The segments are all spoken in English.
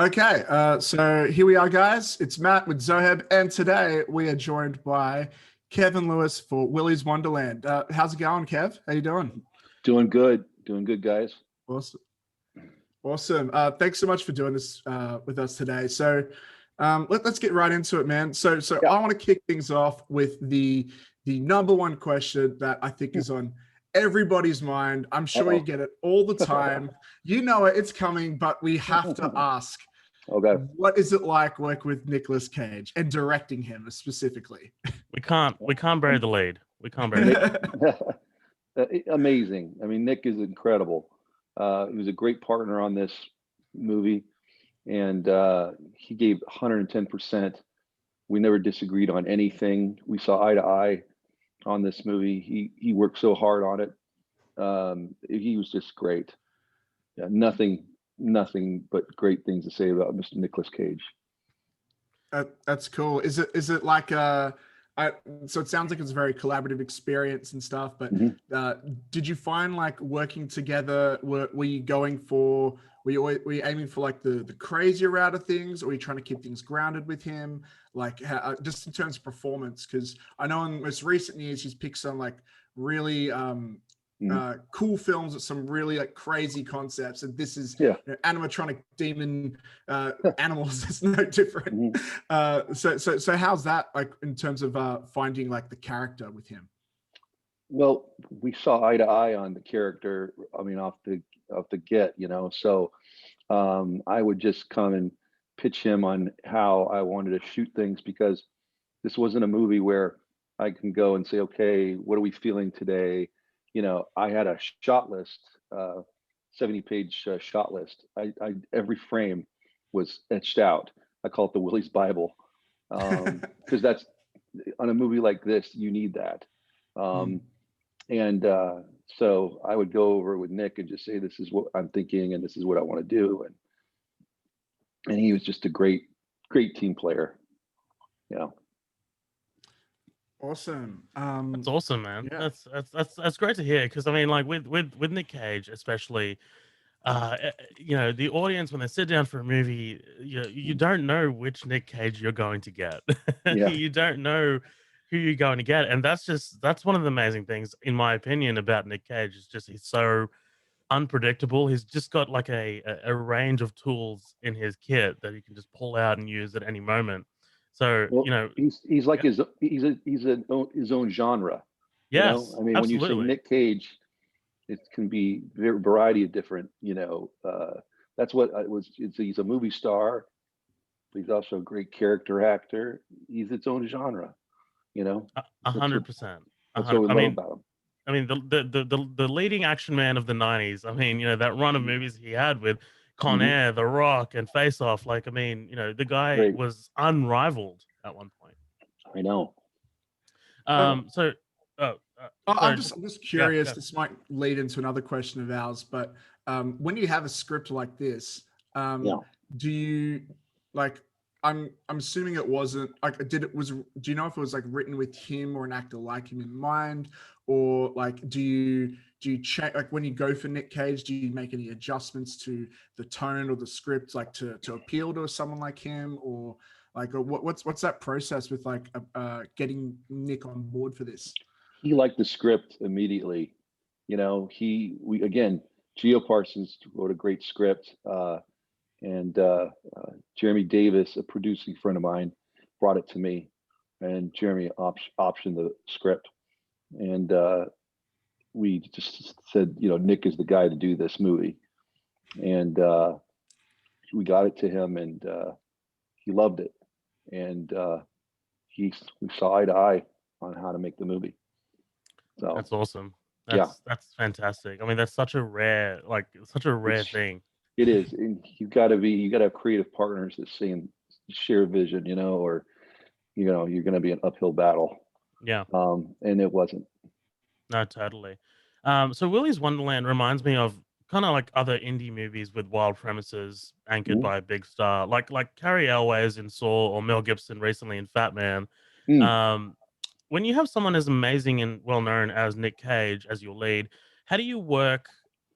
Okay, so here we are, guys. It's Matt with Zoheb, and today we are joined by Kevin Lewis for Willy's Wonderland. How's it going, Kev? How you doing? Doing good, guys. Awesome, awesome. Thanks so much for doing this with us today. So let's get right into it, man. So Yeah. I want to kick things off with the number one question that I think is on everybody's mind. I'm sure you get it all the time. You know it, it's coming, but we have to ask. Okay. What is it like working with Nicolas Cage and directing him specifically? We can't bury the lead. We can't bury the lead. Amazing. I mean, Nick is incredible. He was a great partner on this movie, and he gave 110%. We never disagreed on anything. We saw eye to eye on this movie. He worked so hard on it. He was just great. Yeah, nothing but great things to say about Mr. Nicolas Cage. That's cool. Is it like so it sounds like it's a very collaborative experience and stuff, but did you find like working together, were you going for, were you aiming for like the crazier route of things, or were you trying to keep things grounded with him? Like just in terms of performance, because I know in most recent years he's picked some like really cool films with some really like crazy concepts, and this is animatronic demon animals. It's no different. So how's that like in terms of finding like the character with him? Well, we saw eye to eye on the character. I mean, off the get, So I would just come and pitch him on how I wanted to shoot things, because this wasn't a movie where I can go and say, okay, what are we feeling today? I had a shot list, 70-page shot list. Every frame was etched out. I call it the Willy's Bible, because that's, on a movie like this, you need that. And so I would go over with Nick and just say, this is what I'm thinking, and this is what I want to do. And he was just a great team player. Awesome. That's awesome, man. Yeah. That's great to hear, because I mean, like with Nick Cage especially, the audience, when they sit down for a movie, you don't know which Nick Cage you're going to get. You don't know who you're going to get, and that's one of the amazing things, in my opinion, about Nick Cage. Is just he's so unpredictable. He's just got like a range of tools in his kit that he can just pull out and use at any moment. So he's like his own genre. Yes, I mean, absolutely. when you say Nick Cage, it can be a variety of different. That's what it was. He's a movie star. But he's also a great character actor. He's its own genre. 100%. That's what we love about him. I mean, the leading action man of the 90s. I mean, that run of movies he had with Con Air, The Rock, and Face Off. Like, I mean, the guy was unrivaled at one point. I know. I'm just curious. Yeah. This might lead into another question of ours, but when you have a script like this, do you like? I'm assuming it wasn't like do you know if it was like written with him or an actor like him in mind, or like do you check, like when you go for Nick Cage, do you make any adjustments to the tone or the script, like to appeal to someone like him, or like what's that process with like getting Nick on board for this? He liked the script immediately. Geo Parsons wrote a great script. And Jeremy Davis, a producing friend of mine, brought it to me, and Jeremy optioned the script, and we just said, Nick is the guy to do this movie, and we got it to him, and he loved it, and we saw eye to eye on how to make the movie. So that's awesome. That's fantastic. I mean, that's such a rare thing. It is, and you got to have creative partners that share vision, or you're going to be an uphill battle. Yeah. And it wasn't. No, totally. So Willy's Wonderland reminds me of kind of like other indie movies with wild premises anchored by a big star, like Carrie Elways in Saw, or Mel Gibson recently in Fat Man. When you have someone as amazing and well known as Nick Cage as your lead, how do you work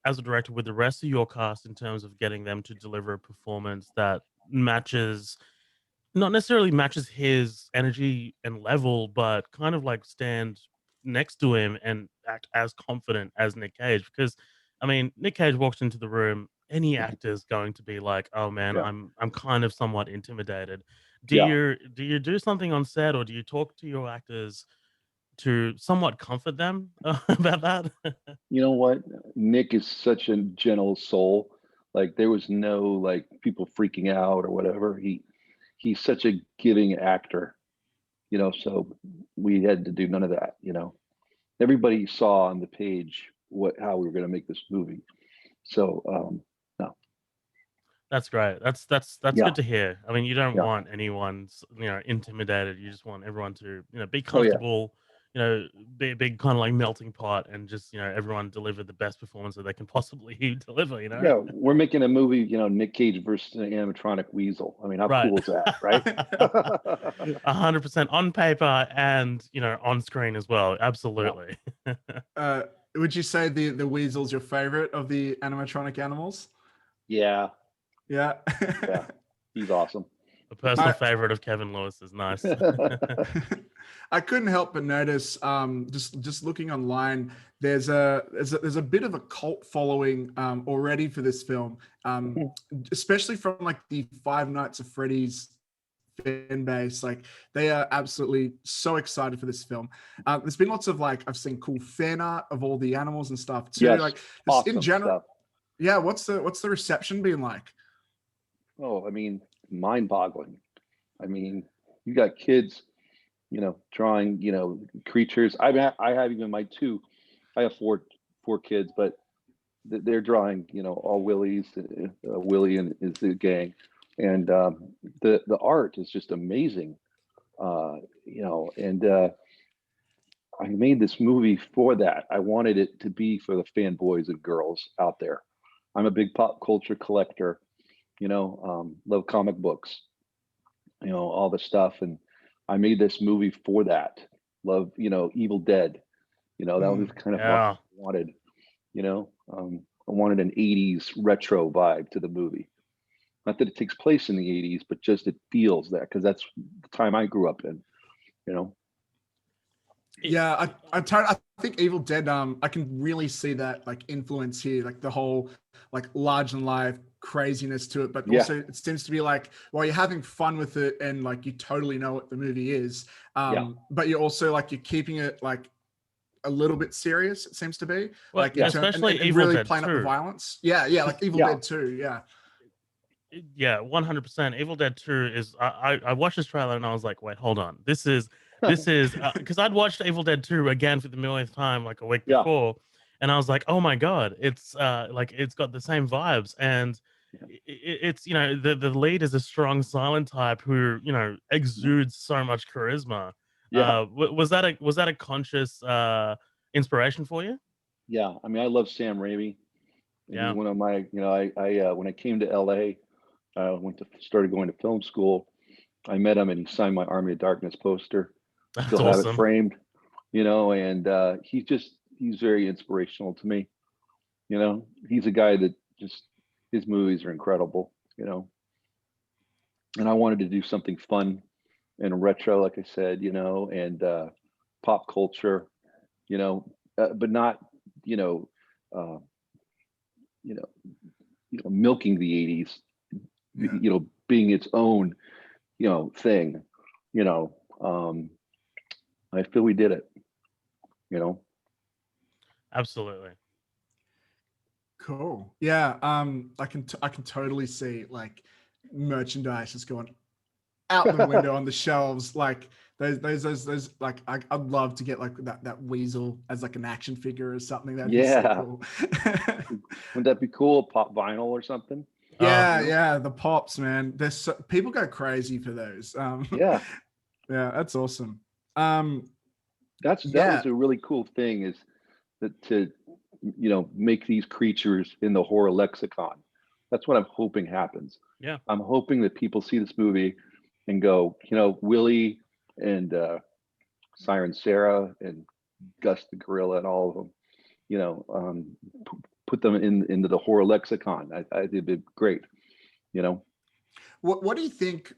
as a director with the rest of your cast in terms of getting them to deliver a performance that matches, not necessarily matches his energy and level, but kind of like stand next to him and act as confident as Nick Cage. Because I mean, Nick Cage walks into the room, any actor's going to be like, "Oh man, Yeah. I'm kind of somewhat intimidated." Yeah. Do you do something on set, or do you talk to your actors to somewhat comfort them about that? You know what? Nick is such a gentle soul. Like there was no like people freaking out or whatever. He's such a giving actor, so we had to do none of that. Everybody saw on the page how we were going to make this movie. So no. That's great. That's Yeah. good to hear. I mean, you don't Yeah. want anyone, intimidated. You just want everyone to, be Oh yeah. comfortable. Be a big kind of like melting pot, and just everyone deliver the best performance that they can possibly deliver. Yeah, we're making a movie, Nick Cage versus an animatronic weasel. I mean, how Right. cool is that, right? 100% on paper and on screen as well. Yeah. Absolutely. Would you say the weasel's your favorite of the animatronic animals? Yeah. Yeah. Yeah. He's awesome. A personal favorite of Kevin Lewis is nice. I couldn't help but notice, just looking online, there's a bit of a cult following already for this film, especially from like the Five Nights at Freddy's fan base. Like they are absolutely so excited for this film. There's been lots of I've seen cool fan art of all the animals and stuff too. Yes, Like awesome in general, stuff. yeah. What's the reception been like? Oh, I mean, mind-boggling. I mean, you got kids, drawing, creatures. I have even my two. I have four kids, but they're drawing, all Willys, Willy and his gang, and the art is just amazing. And I made this movie for that. I wanted it to be for the fanboys and girls out there. I'm a big pop culture collector, love comic books, all the stuff. And I made this movie for that. Love, Evil Dead. That was kind of what I wanted, I wanted an 80s retro vibe to the movie. Not that it takes place in the 80s, but just it feels that because that's the time I grew up in. Yeah, I think Evil Dead. I can really see that influence here, like the whole large than life craziness to it, but Yeah. also it seems to be while you're having fun with it and you totally know what the movie is, but you're also you're keeping it a little bit serious. It seems to be well, especially and Evil really Dead playing 2. up the violence. Yeah, like Evil Dead 2. Yeah. Yeah, 100%. Evil Dead 2 is. I watched this trailer and I was like, wait, hold on. This is because I'd watched Evil Dead 2 again for the millionth time a week before, and I was like, oh my god, it's it's got the same vibes, and it's the lead is a strong silent type who exudes so much charisma. Yeah. Was that a conscious inspiration for you? Yeah. I mean, I love Sam Raimi. And Yeah. he's one of my, I when I came to LA, started going to film school. I met him and he signed my Army of Darkness poster. That's Still have it awesome. framed, and he's very inspirational to me. He's a guy that just his movies are incredible, and I wanted to do something fun and retro, like I said, and pop culture, but not, you know, uh, you know, milking the 80s, being its own, thing, you know. I feel we did it, Absolutely. Cool. Yeah. I can totally see merchandise just going out the window on the shelves. Those I'd love to get that weasel as an action figure or something. That'd be so cool. Wouldn't that be cool? Pop vinyl or something? Yeah, the pops, man. People go crazy for those. Yeah, that's awesome. that was a really cool thing, is that to make these creatures in the horror lexicon. That's what I'm hoping happens. Yeah, I'm hoping that people see this movie and go, Willy and Siren Sarah and Gus the Gorilla and all of them, put them into the horror lexicon. I think it'd be great. What do you think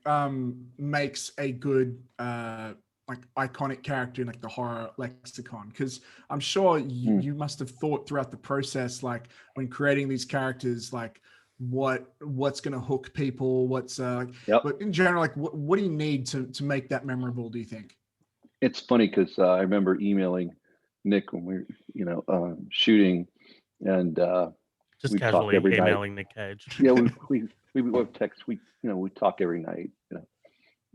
makes a good like iconic character in like the horror lexicon? Because I'm sure you must have thought throughout the process, like when creating these characters, like what's going to hook people, what's Yep. but in general, like what do you need to make that memorable, do you think? It's funny because I remember emailing Nick when we were, shooting, and Just we talk casually every night. emailing Nick Cage. Yeah, we would text. We talk every night.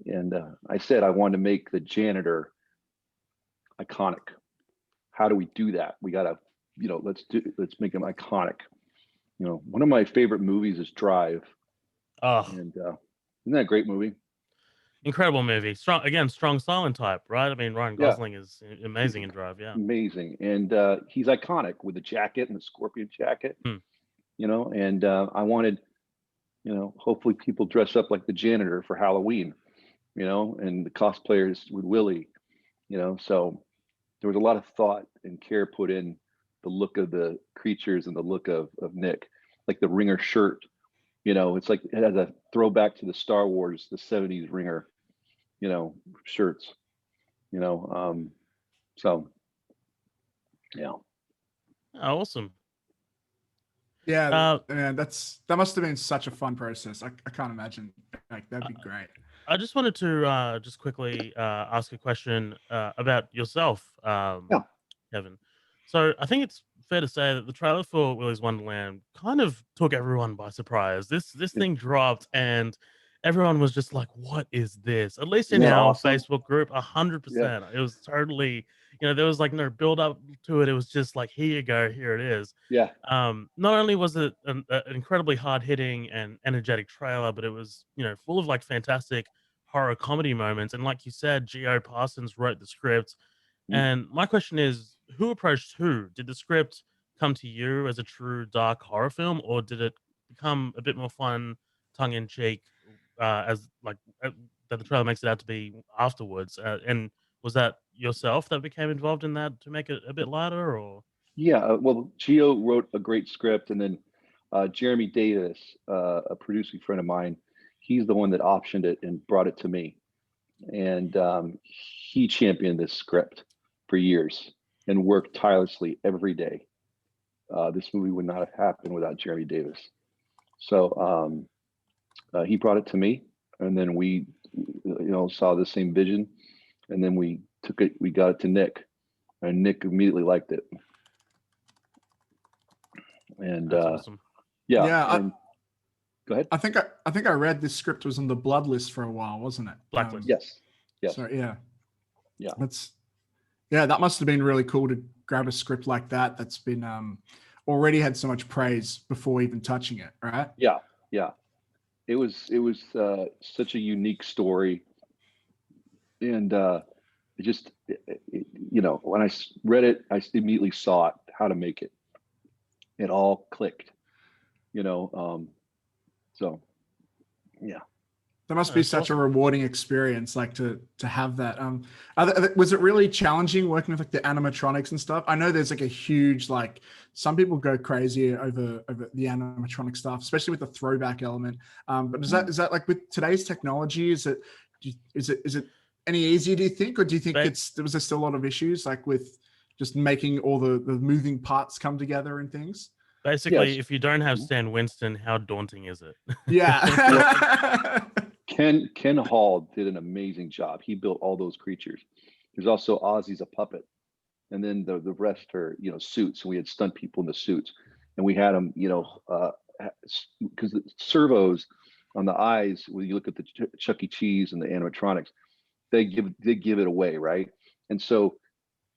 And I said I wanted to make the janitor iconic. How do we do that? We gotta, let's make him iconic. One of my favorite movies is Drive, Oh, and isn't that a great movie? incredible movie. Strong silent type, right? I mean, Ryan Yeah, Gosling is amazing in Drive. Yeah. amazing, and he's iconic with the jacket and the scorpion jacket. Hmm. And I wanted, hopefully people dress up like the janitor for Halloween, and the cosplayers with Willy, so there was a lot of thought and care put in the look of the creatures and the look of Nick, like the Ringer shirt, it's like it has a throwback to the Star Wars, the 70s Ringer, shirts, so yeah. Oh, awesome. Yeah, man, that must have been such a fun process. I can't imagine. Like that'd be great. I just wanted to just quickly ask a question about yourself, Yeah. Kevin. So I think it's fair to say that the trailer for Willy's Wonderland kind of took everyone by surprise. This thing dropped and everyone was just like, "What is this?" At least in Isn't that our awesome? Facebook group, Yeah. 100%. It was totally, there was like no build up to it. It was just like, "Here you go, here it is." Yeah. Not only was it an incredibly hard hitting and energetic trailer, but it was full of like fantastic horror comedy moments. And like you said, Geo Parsons wrote the script. Mm. And my question is, who approached who? Did the script come to you as a true dark horror film, or did it become a bit more fun, tongue in cheek, as like that the trailer makes it out to be afterwards? And was that yourself that became involved in that to make it a bit lighter, or? Yeah, well, Gio wrote a great script, and then Jeremy Davis, a producing friend of mine, he's the one that optioned it and brought it to me, and he championed this script for years and worked tirelessly every day. This movie would not have happened without Jeremy Davis. So he brought it to me, and then we, saw the same vision, and then we got it to Nick, and Nick immediately liked it. And That's awesome. yeah, Yeah, and go ahead. I think I read this script was on the Blood list for a while, wasn't it? Blacklist. Yes. So yeah. Yeah. That must have been really cool to grab a script like that that's been already had so much praise before even touching it, right? Yeah. It was such a unique story, and when I read it, I immediately saw it, how to make it. It all clicked, so yeah. That must be such a rewarding experience, like to have that. Was it really challenging working with like the animatronics and stuff? I know there's like a huge, like some people go crazy over the animatronic stuff, especially with the throwback element. But is that like with today's technology? Is it any easier, do you think, or do you think was there still a lot of issues like with just making all the moving parts come together and things? Basically, Yes. if you don't have Stan Winston, how daunting is it? Yeah. Ken Hall did an amazing job. He built all those creatures. There's also Ozzy's a puppet, and then the rest are suits. And we had stunt people in the suits, and we had them because the servos on the eyes, when you look at the Chuck E. Cheese and the animatronics, they give it away, right? And so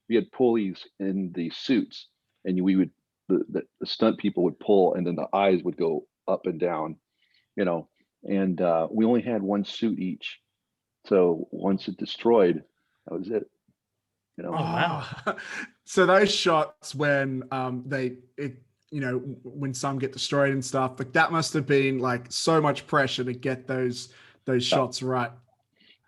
we had pulleys in the suits, and we would the stunt people would pull, and then the eyes would go up and down, and we only had one suit each. So once it destroyed, that was it. Oh wow. So those shots when when some get destroyed and stuff, like that must have been like so much pressure to get those shots right.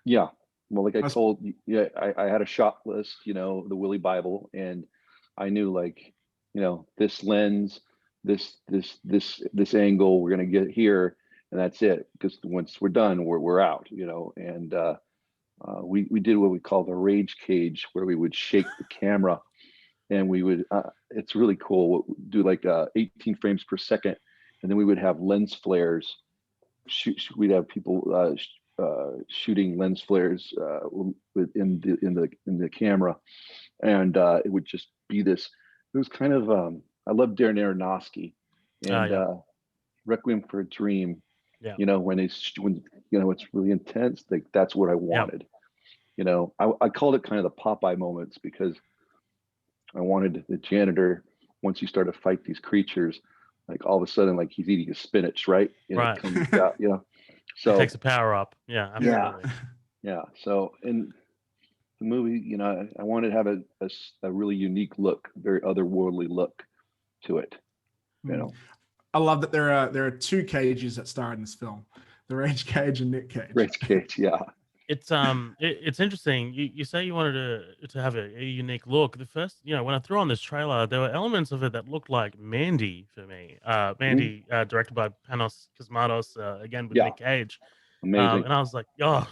Yeah. Well, like I told you, I had a shot list, the Willy Bible, and I knew this lens, this angle, we're gonna get here, and that's it. Because once we're done, we're out, And we did what we call the rage cage, where we would shake the camera, and we would. It's really cool. We'll do like 18 frames per second, and then we would have lens flares. We'd have people shooting lens flares in the camera, and it would just be this. It was kind of. I love Darren Aronofsky, and Requiem for a Dream. Yeah. When it's really intense. That's what I wanted. I called it kind of the Popeye moments, because I wanted the janitor, once you start to fight these creatures, like all of a sudden, like he's eating a spinach, right? Right. Comes out, So it takes a power up. Yeah, absolutely. Yeah. So in the movie, I wanted to have a really unique look, very otherworldly look to it. I love that there are two cages that star in this film: the Rage Cage and Nick Cage. Rage Cage, yeah. It's interesting. You say you wanted to have a unique look. The first, when I threw on this trailer, there were elements of it that looked like Mandy for me. Mandy, directed by Panos Cosmatos, again with Nick Cage. Amazing. And I was like, oh,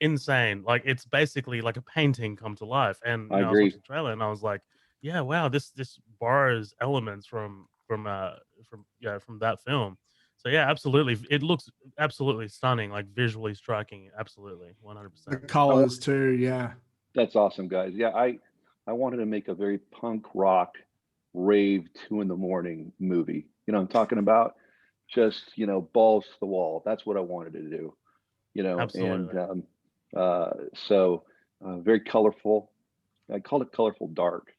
insane! Like it's basically like a painting come to life. And I was agree. watching the trailer, and I was like, yeah, wow, this borrows elements from that film. So yeah, absolutely. It looks absolutely stunning, like visually striking. Absolutely, 100%. The colors too, yeah. That's awesome, guys. Yeah, I wanted to make a very punk rock rave 2 a.m. movie. I'm talking about just balls to the wall. That's what I wanted to do. Absolutely. And so very colorful. I call it colorful dark.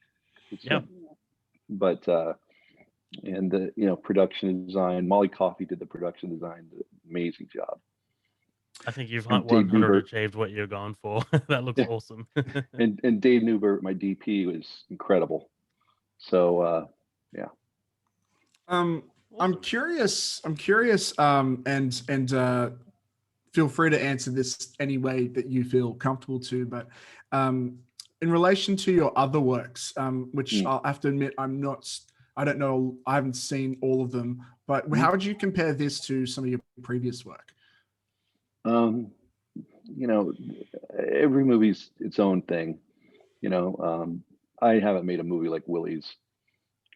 But and the production design. Molly Coffey did the production design. Amazing job. I think you've 100 achieved what you're going for. That looks awesome. and Dave Newbert, my DP, was incredible. So yeah. Awesome. I'm curious. And feel free to answer this any way that you feel comfortable to. But in relation to your other works, which I'll have to admit, I don't know. I haven't seen all of them, but how would you compare this to some of your previous work? Every movie's its own thing. I haven't made a movie like Willy's.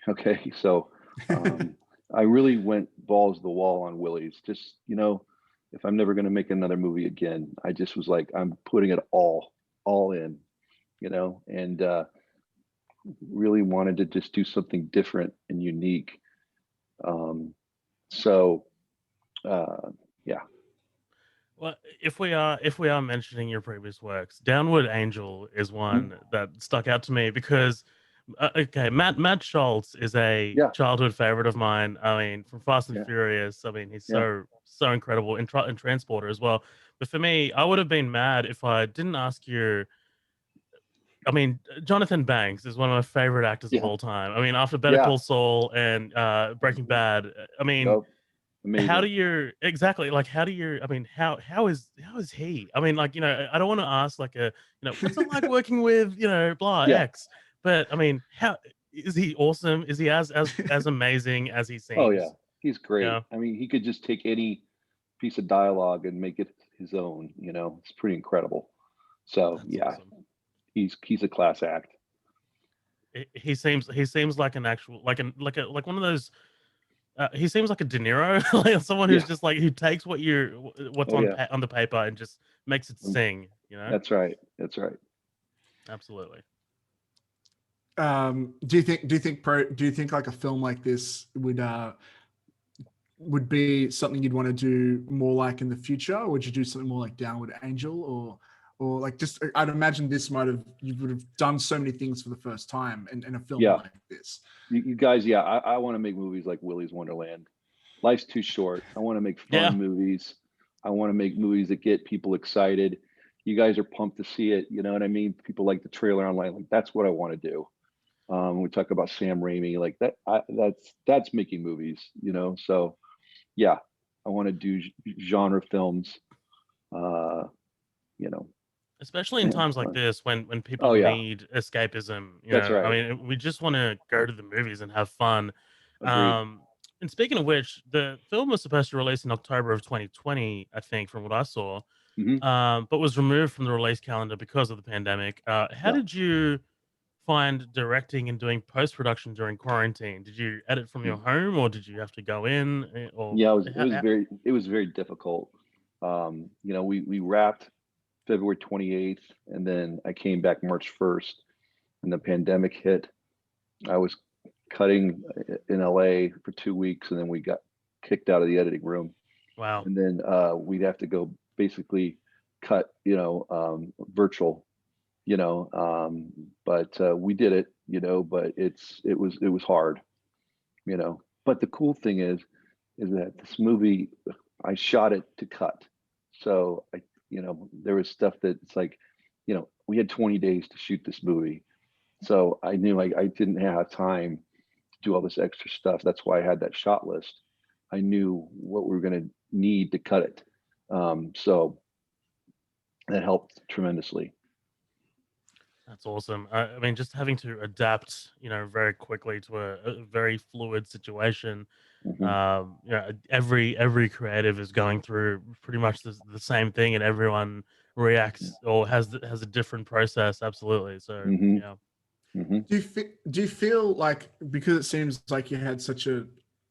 Okay, so I really went balls to the wall on Willy's. Just if I'm never going to make another movie again, I just was like, I'm putting it all in, and really wanted to just do something different and unique. Yeah. Well, if we are mentioning your previous works, Downward Angel is one that stuck out to me because, Matt Schultz is a childhood favorite of mine. I mean, from Fast and Furious. I mean, he's so incredible in Transporter as well. But for me, I would have been mad if I didn't ask you. I mean, Jonathan Banks is one of my favorite actors of all time. I mean, after Better Call Saul and Breaking Bad, I mean, how do you I mean, how is he? I mean, like, I don't want to ask like what's it like working with, X, but I mean, how is he awesome? Is he as amazing as he seems? Oh yeah, he's great. I mean, he could just take any piece of dialogue and make it his own, it's pretty incredible. So awesome. He's a class act. He seems like an actual like one of those. He seems like a De Niro, like someone who's just like who takes what's on the paper and just makes it sing. That's right. Absolutely. Do you think like a film like this would be something you'd want to do more like in the future, or would you do something more like Downward Angel, or like just I'd imagine you would have done so many things for the first time in a film like this. You guys, I want to make movies like Willy's Wonderland. Life's too short. I want to make fun movies. I want to make movies that get people excited. You guys are pumped to see it. You know what I mean? People like the trailer online. Like that's what I want to do. We talk about Sam Raimi, like that. That's making movies. So yeah, I want to do genre films. Especially in times like this when people need escapism. That's right. I mean, we just want to go to the movies and have fun. Agreed. And speaking of which, the film was supposed to release in October of 2020, I think, from what I saw, Hmm. but was removed from the release calendar because of the pandemic. How Yeah. did you find directing and doing post production during quarantine? Did you edit from your home, or did you have to go in, or Yeah, how, it was very difficult. You know, we wrapped February 28th, and then I came back March 1st, and the pandemic hit. I was cutting in LA for 2 weeks, and then we got kicked out of the editing room, wow. and then we'd have to go basically cut, virtual, but we did it, but it was hard, But the cool thing is that this movie, I shot it to cut. So there was stuff that's like, we had 20 days to shoot this movie. So I knew I didn't have time to do all this extra stuff. That's why I had that shot list. I knew what we were going to need to cut it. So that helped tremendously. That's awesome. I mean, just having to adapt, very quickly to a very fluid situation. Hmm. Every creative is going through pretty much the same thing, and everyone reacts or has a different process. Absolutely. So Hmm. yeah. Hmm. Do you feel like, because it seems like you had such a,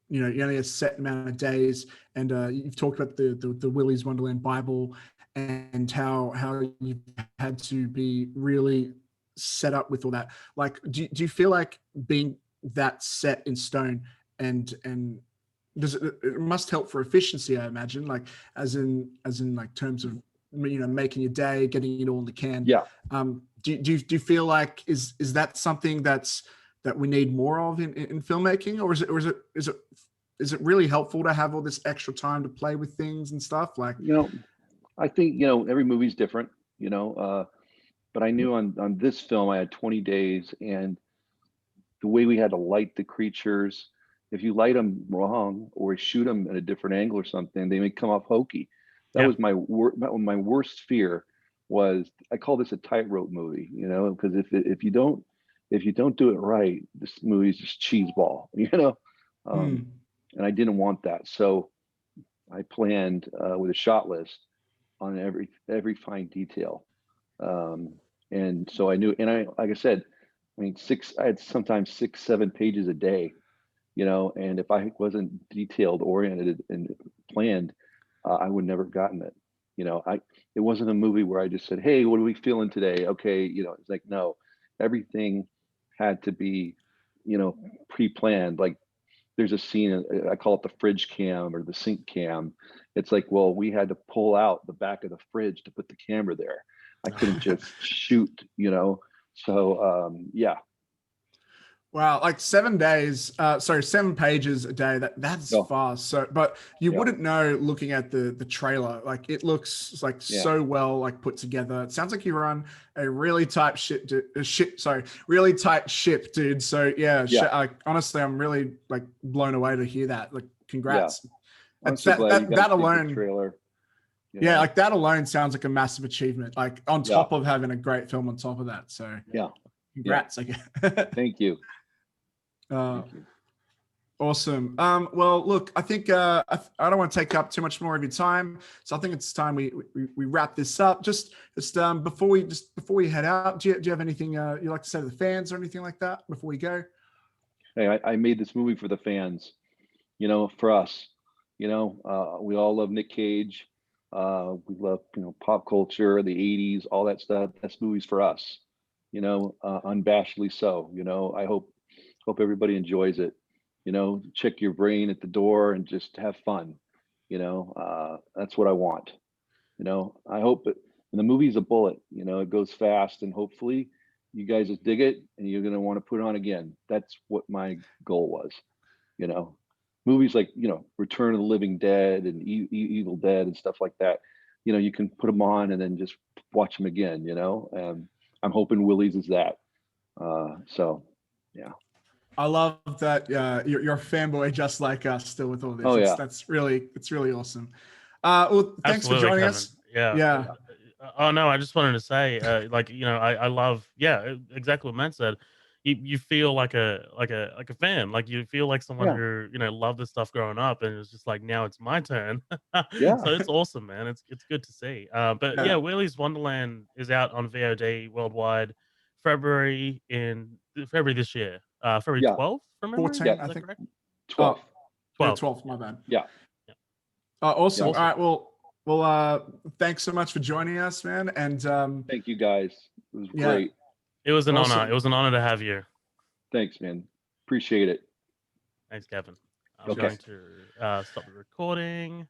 you only a set amount of days, and you've talked about the Willy's Wonderland Bible, and how you had to be really set up with all that. Like, do you feel like being that set in stone, and does it must help for efficiency, I imagine, like as in like terms of, making your day, getting it all in the can. Yeah. Do you feel like is that something that we need more of in filmmaking, or is it really helpful to have all this extra time to play with things and stuff? Like, I think, every movie's different, but I knew on this film I had 20 days, and the way we had to light the creatures, if you light them wrong or shoot them at a different angle or something, they may come off hokey. That Yeah. was my worst fear. Was, I call this a tightrope movie, because if you don't do it right, this movie's just cheese ball, and I didn't want that. So I planned with a shot list on every fine detail. And so I knew, and like I said, I mean, I had sometimes 6, 7 pages a day, and if I wasn't detailed oriented and planned, I would never have gotten it. It wasn't a movie where I just said, "Hey, what are we feeling today?" Okay. It's like, no, everything had to be, pre-planned. Like, there's a scene, I call it the fridge cam or the sink cam. It's like, well, we had to pull out the back of the fridge to put the camera there. I couldn't just shoot, So yeah. wow, like 7 days, 7 pages a day. That's No. fast. So, but you Yeah. wouldn't know looking at the trailer. Like, it looks like Yeah. so well like put together. It sounds like you run a really tight really tight ship, dude. So yeah, Yeah. honestly, I'm really like blown away to hear that. Like, congrats. I'm That's so glad you guys that think the alone. trailer. Yeah, like that alone sounds like a massive achievement. Like, on Yeah. top of having a great film on top of that. So Yeah. congrats. I guess. Thank you. Uh, Thank you. Awesome. Well, look, I think I don't want to take up too much more of your time, so I think it's time we wrap this up. Just before we head out, do you have anything you'd like to say to the fans or anything like that before we go? Hey, I made this movie for the fans, for us. We all love Nick Cage. We love, pop culture, the 80s, all that stuff. This movie's for us, unabashedly so. I hope everybody enjoys it. Check your brain at the door and just have fun. That's what I want. I hope it, and the movie's a bullet, it goes fast, and hopefully you guys just dig it and you're going to want to put it on again. That's what my goal was. Movies like, Return of the Living Dead and Evil Dead and stuff like that, you can put them on and then just watch them again, and I'm hoping Willy's is that. So yeah. I love that you're a fanboy just like us still with all this. Oh, yeah. It's really awesome. Well, thanks Absolutely, for joining Kevin. us. Yeah. Oh no, I just wanted to say, I love, exactly what Matt said. you feel like a fan, like you feel like someone Yeah, who loved this stuff growing up, and it's just like now it's my turn. yeah. So it's awesome, man. It's good to see. But Yeah. yeah, Willy's Wonderland is out on VOD worldwide, February this year, February Yeah. 12th from memory. 14, Yeah. Is I that think. correct? 12th. Oh, yeah, 12th. 12th, my bad. Yeah. Awesome. Yeah. All right. Well, thanks so much for joining us, man. And Thank you guys. It was yeah, great. It was an honor. awesome. It was an honor to have you. Thanks, man. Appreciate it. Thanks, Kevin. I'm Okay. going to stop the recording.